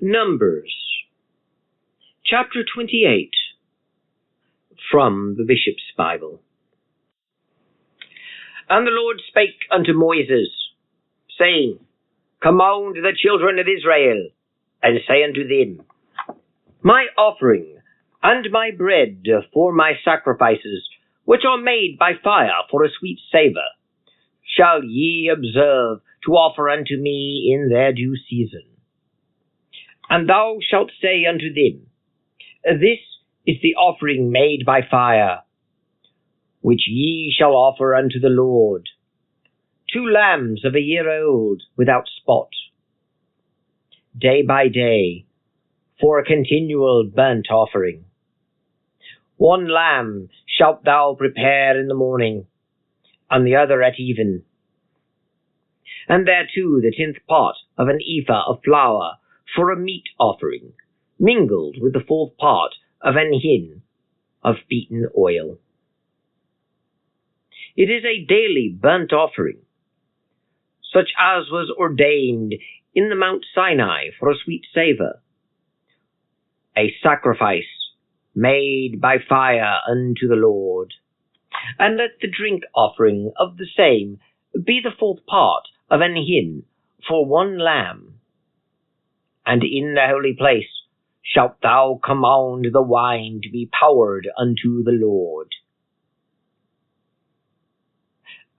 Numbers, chapter 28, from the Bishop's Bible. And the Lord spake unto Moses, saying, Command the children of Israel, and say unto them, My offering and my bread for my sacrifices, which are made by fire for a sweet savour, shall ye observe to offer unto me in their due season. And thou shalt say unto them, This is the offering made by fire, which ye shall offer unto the Lord, 2 lambs of a year old without spot, day by day, for a continual burnt offering. 1 lamb shalt thou prepare in the morning, and the other at even. And thereto the 10th part of an ephah of flour for a meat offering, mingled with the 4th part of an hin of beaten oil. It is a daily burnt offering, such as was ordained in the Mount Sinai for a sweet savour, a sacrifice made by fire unto the Lord. And let the drink offering of the same be the 4th part of an hin for 1 lamb. And in the holy place shalt thou command the wine to be poured unto the Lord.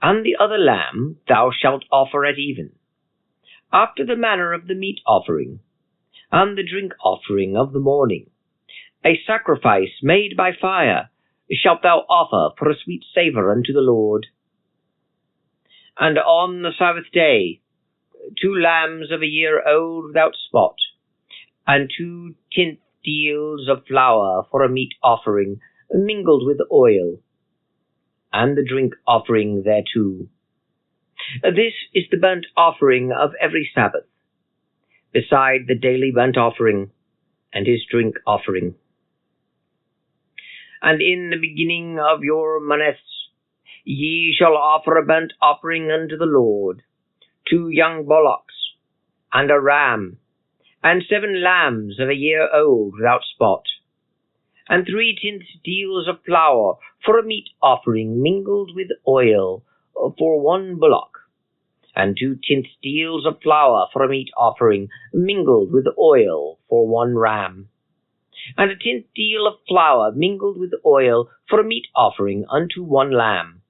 And the other lamb thou shalt offer at even, after the manner of the meat offering, and the drink offering of the morning. A sacrifice made by fire shalt thou offer for a sweet savour unto the Lord. And on the Sabbath day 2 lambs of a year old without spot, and 2 tenth deals of flour for a meat offering mingled with oil, and the drink offering thereto. This is the burnt offering of every Sabbath, beside the daily burnt offering and his drink offering. And in the beginning of your months ye shall offer a burnt offering unto the Lord, 2 young bullocks, and a ram, and 7 lambs of a year old without spot, and 3 tenth deals of flour for a meat offering mingled with oil for 1 bullock, and 2 tenth deals of flour for a meat offering mingled with oil for 1 ram, and a 10th deal of flour mingled with oil for a meat offering unto 1 lamb,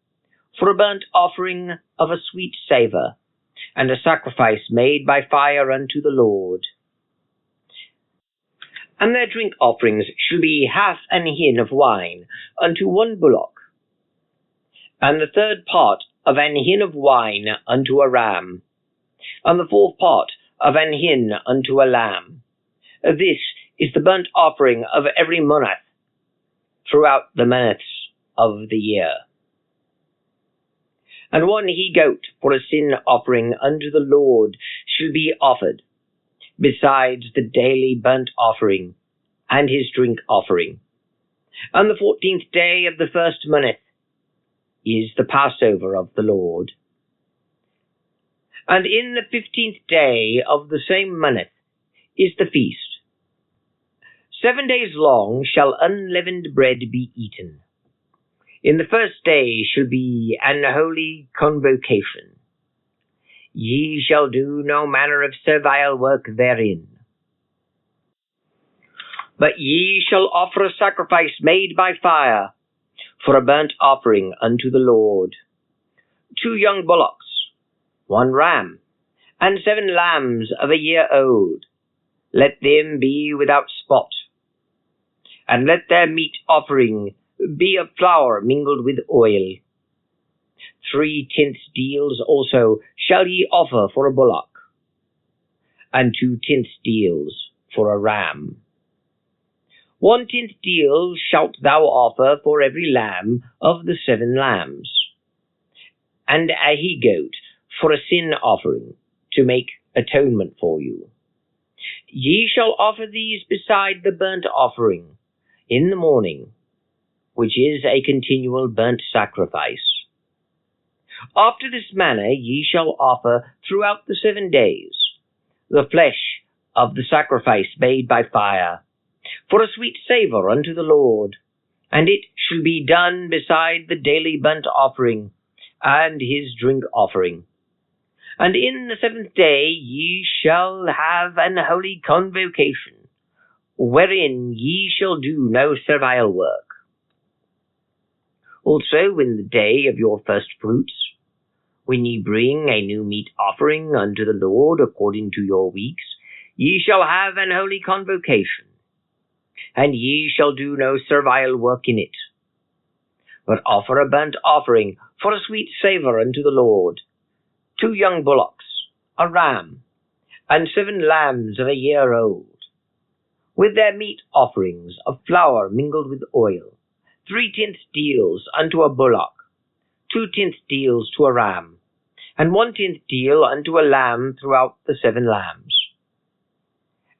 for a burnt offering of a sweet savour, and a sacrifice made by fire unto the Lord. And their drink offerings shall be 1/2 an hin of wine unto 1 bullock, and the 3rd part of an hin of wine unto a ram, and the 4th part of an hin unto a lamb. This is the burnt offering of every month throughout the months of the year. And 1 he-goat for a sin offering unto the Lord shall be offered, besides the daily burnt offering and his drink offering. And the 14th day of the 1st month is the Passover of the Lord. And in the 15th day of the same month is the feast. 7 days long shall unleavened bread be eaten. In the 1st day shall be an holy convocation. Ye shall do no manner of servile work therein. But ye shall offer a sacrifice made by fire for a burnt offering unto the Lord, 2 young bullocks, 1 ram, and 7 lambs of a year old. Let them be without spot. And let their meat offering be of flour mingled with oil. 3 tenth deals also shall ye offer for a bullock, and 2 tenth deals for a ram. 1 tenth deal shalt thou offer for every lamb of the 7 lambs, and a he-goat for a sin offering, to make atonement for you. Ye shall offer these beside the burnt offering in the morning, which is a continual burnt sacrifice. After this manner ye shall offer throughout the 7 days the flesh of the sacrifice made by fire, for a sweet savour unto the Lord. And it shall be done beside the daily burnt offering, and his drink offering. And in the 7th day ye shall have an holy convocation, wherein ye shall do no servile work. Also in the day of your first fruits, when ye bring a new meat offering unto the Lord according to your weeks, ye shall have an holy convocation, and ye shall do no servile work in it, but offer a burnt offering for a sweet savour unto the Lord, 2 young bullocks, a ram, and 7 lambs of a year old, with their meat offerings of flour mingled with oil, 3/10 deals unto a bullock, 2/10 deals to a ram, and 1/10 deal unto a lamb throughout the 7 lambs,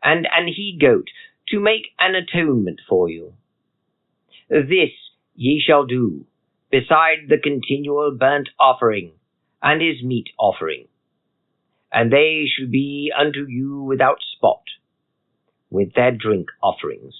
and an he-goat to make an atonement for you. This ye shall do, beside the continual burnt offering and his meat offering, and they shall be unto you without spot, with their drink offerings.